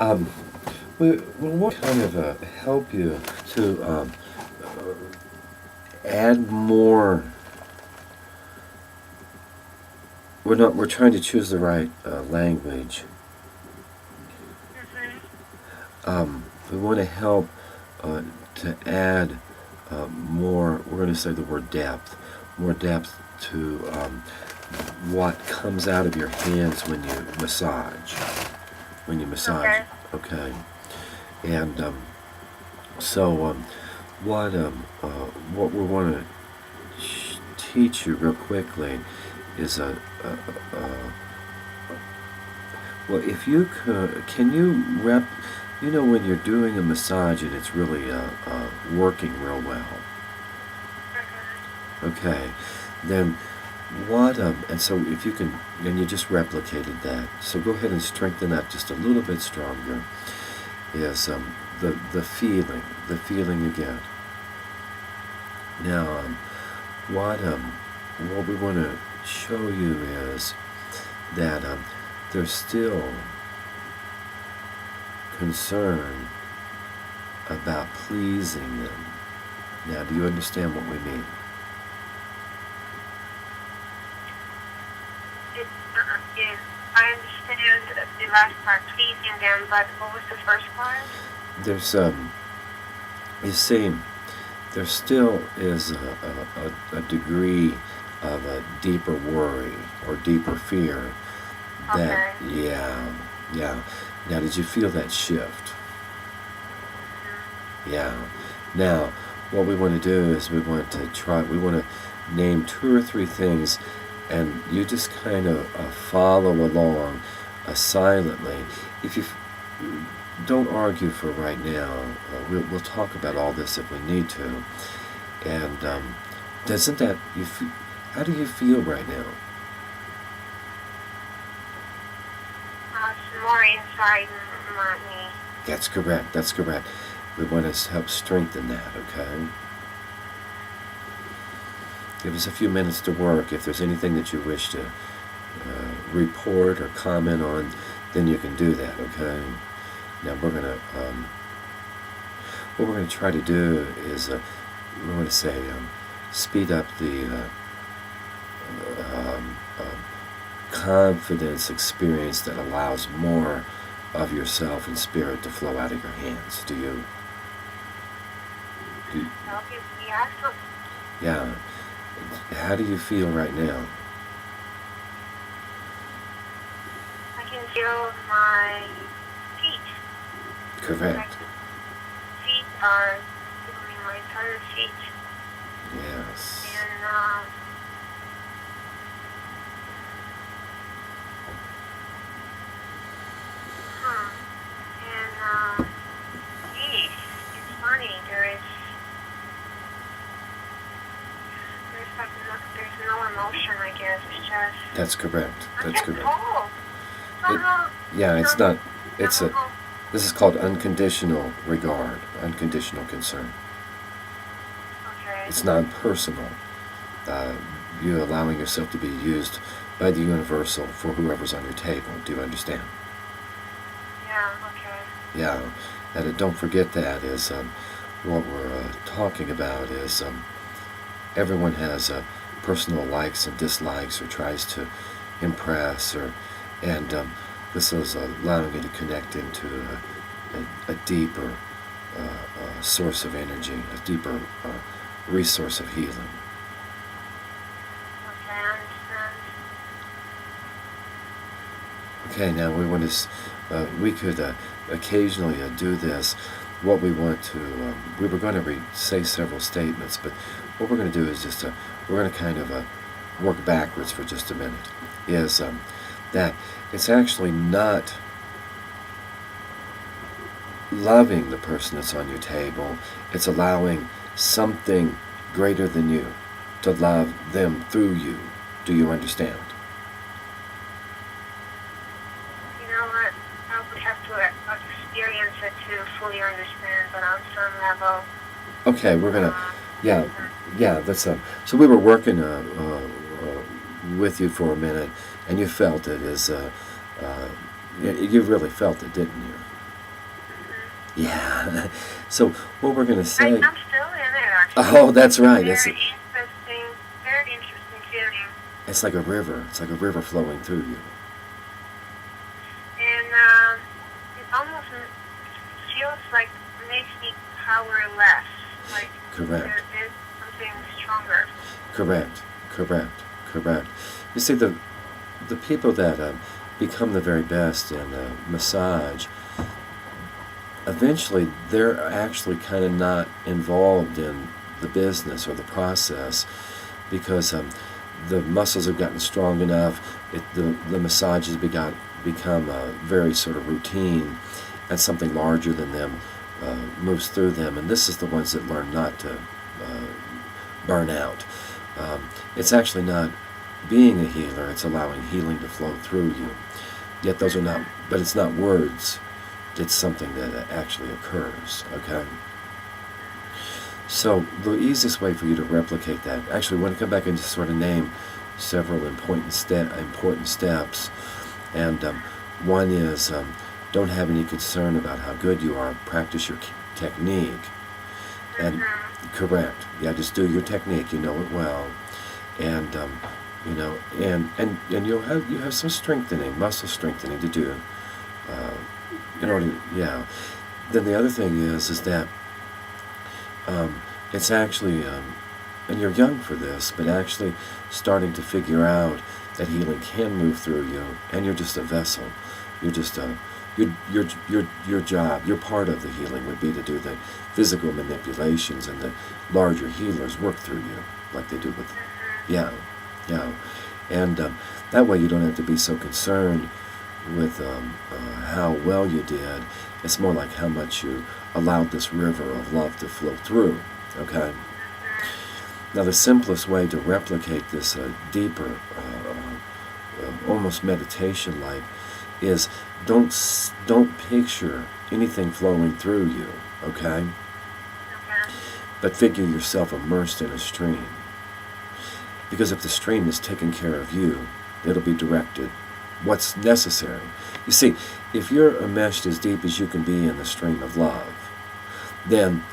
Um, we want to kind of help you to add more. We're trying to choose the right language. We want to help to add more. We're going to say the word depth. More depth to what comes out of your hands when you massage. When you massage. Okay. And so what we want to teach you real quickly is well, if you can you you know, when you're doing a massage and it's really working real well. Okay, then what, and so if you can, and you just replicated that, so go ahead and strengthen that just a little bit stronger, is the feeling again. Now, what we want to show you is that there's still concern about pleasing them. Now, do you understand what we mean? Yes, I understand the last part, pleasing them, but what was the first part? There's you see, there still is a degree of a deeper worry or deeper fear that, Okay. yeah. Now, did you feel that shift? Yeah. Now, what we want to do is we want to name two or three things, and you just kind of follow along silently. If you don't argue for right now, we'll talk about all this if we need to. And doesn't that how do you feel right now? It's more inside me. That's correct. That's correct. We want to help strengthen that. Okay. Give us a few minutes to work. If there's anything that you wish to report or comment on, then you can do that. Okay. Now what we're gonna try to do is we want to say speed up the confidence experience that allows more of yourself and spirit to flow out of your hands. Do you? Okay, yeah, so Yeah. How do you feel right now? I can feel my feet. Correct. Feet are, my entire feet. Yes. And, geez, it's funny, there's no emotion, I guess, it's just, That's correct. I'm That's just correct. cold. It, yeah, it's No, not. It's a. no, This is called unconditional regard, unconditional concern. okay, It's non-personal. You allowing yourself to be used by the universal for whoever's on your table. Do you understand? yeah, okay, Yeah, and don't forget that is what we're talking about is everyone has personal likes and dislikes or tries to impress and this is allowing you to connect into a deeper source of energy, a deeper resource of healing. okay, I understand. Okay, now we want to, we could occasionally do this. What we want to, we were going to say several statements, but what we're going to do is just, we're going to kind of work backwards for just a minute. Is that it's actually not loving the person that's on your table, it's allowing something greater than you to love them through you. Do you understand? You know what, I would have to experience it to fully understand, but on some level, Okay, we're gonna, uh, yeah, yeah. That's so we were working with you for a minute, and you felt it as you really felt it, didn't you? Yeah. So what we're going to I'm say. still in it, actually. Oh, that's right. Very interesting feeling. It's like a river. It's like a river flowing through you. And it almost feels like it makes me powerless. Like Correct. there is something stronger. Correct. Correct. Correct. You see, the people that become the very best in massage, eventually they're actually kind of not involved in the business or the process because the muscles have gotten strong enough. The massages become very sort of routine, and something larger than them moves through them. And this is the ones that learn not to burn out. It's actually not being a healer, it's allowing healing to flow through you. Yet those are not, but it's not words, it's something that actually occurs, okay? So the easiest way for you to replicate that, actually, I want to come back and just sort of name several important steps. And one is don't have any concern about how good you are. Practice your technique. And correct, yeah, just do your technique. You know it well, and you know, and you have some strengthening, muscle strengthening to do. In order, yeah. Then the other thing is that it's actually, and you're young for this, but actually starting to figure out that healing can move through you, and you're just a vessel. You're just your job, your part of the healing would be to do the physical manipulations, and the larger healers work through you, like they do with, yeah, and that way you don't have to be so concerned with how well you did. It's more like how much you allowed this river of love to flow through. Okay. Now the simplest way to replicate this deeper, almost meditation-like, is don't picture anything flowing through you. Okay. But figure yourself immersed in a stream. Because if the stream is taking care of you, it'll be directed what's necessary. You see, if you're enmeshed as deep as you can be in the stream of love, then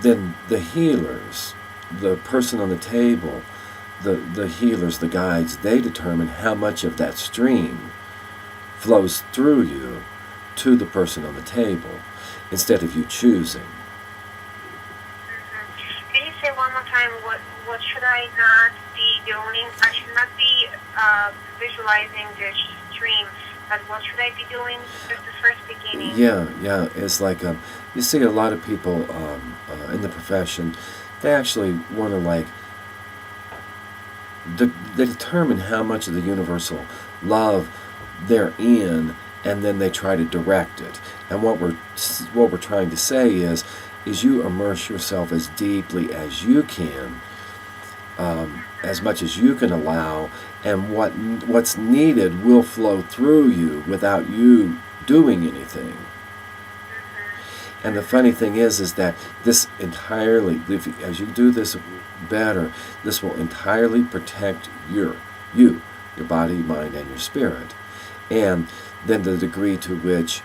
the healers, the person on the table, the healers, the guides, they determine how much of that stream flows through you to the person on the table, instead of you choosing. Can you say one more time, what should I not be doing? I should not be visualizing the stream, but what should I be doing at the first beginning? Yeah, it's like, you see a lot of people in the profession, they actually want to they determine how much of the universal love they're in, and then they try to direct it. And what we're trying to say is you immerse yourself as deeply as you can, as much as you can allow, and what's needed will flow through you without you doing anything. And the funny thing is that this entirely, as you do this better, this will entirely protect your body, mind, and your spirit. And then the degree to which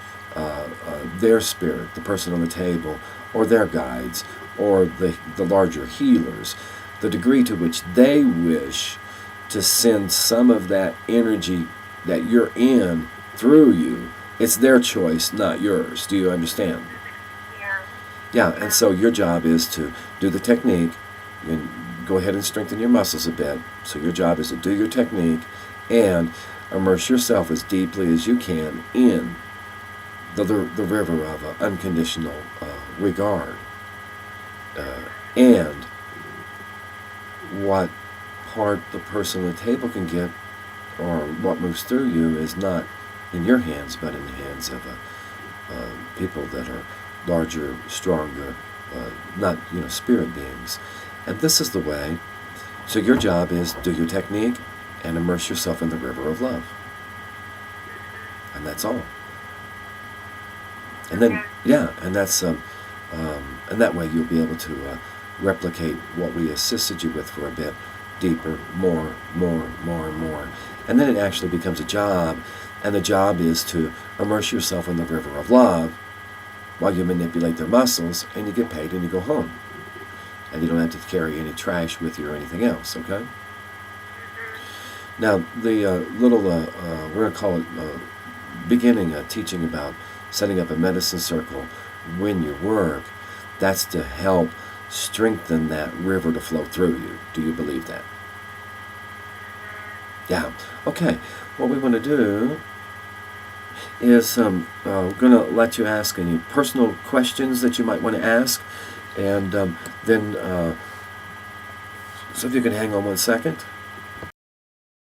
their spirit, the person on the table, or their guides, or the larger healers, the degree to which they wish to send some of that energy that you're in through you, it's their choice, not yours. Do you understand? Yeah, and so your job is to do the technique, and go ahead and strengthen your muscles a bit. So your job is to do your technique and immerse yourself as deeply as you can in the river of unconditional regard. And what part the person at the table can get, or what moves through you, is not in your hands, but in the hands of people that are larger, stronger, not spirit beings. And this is the way. So your job is do your technique and immerse yourself in the river of love, and that's all. And then and that's and that way you'll be able to replicate what we assisted you with for a bit deeper, more, and then it actually becomes a job, and the job is to immerse yourself in the river of love, while you manipulate their muscles, and you get paid and you go home. And you don't have to carry any trash with you or anything else, okay? Now, the we're going to call it beginning teaching about setting up a medicine circle when you work. That's to help strengthen that river to flow through you. Do you believe that? Yeah. Okay. What we want to do is we're going to let you ask any personal questions that you might want to ask, and then so if you can hang on 1 second.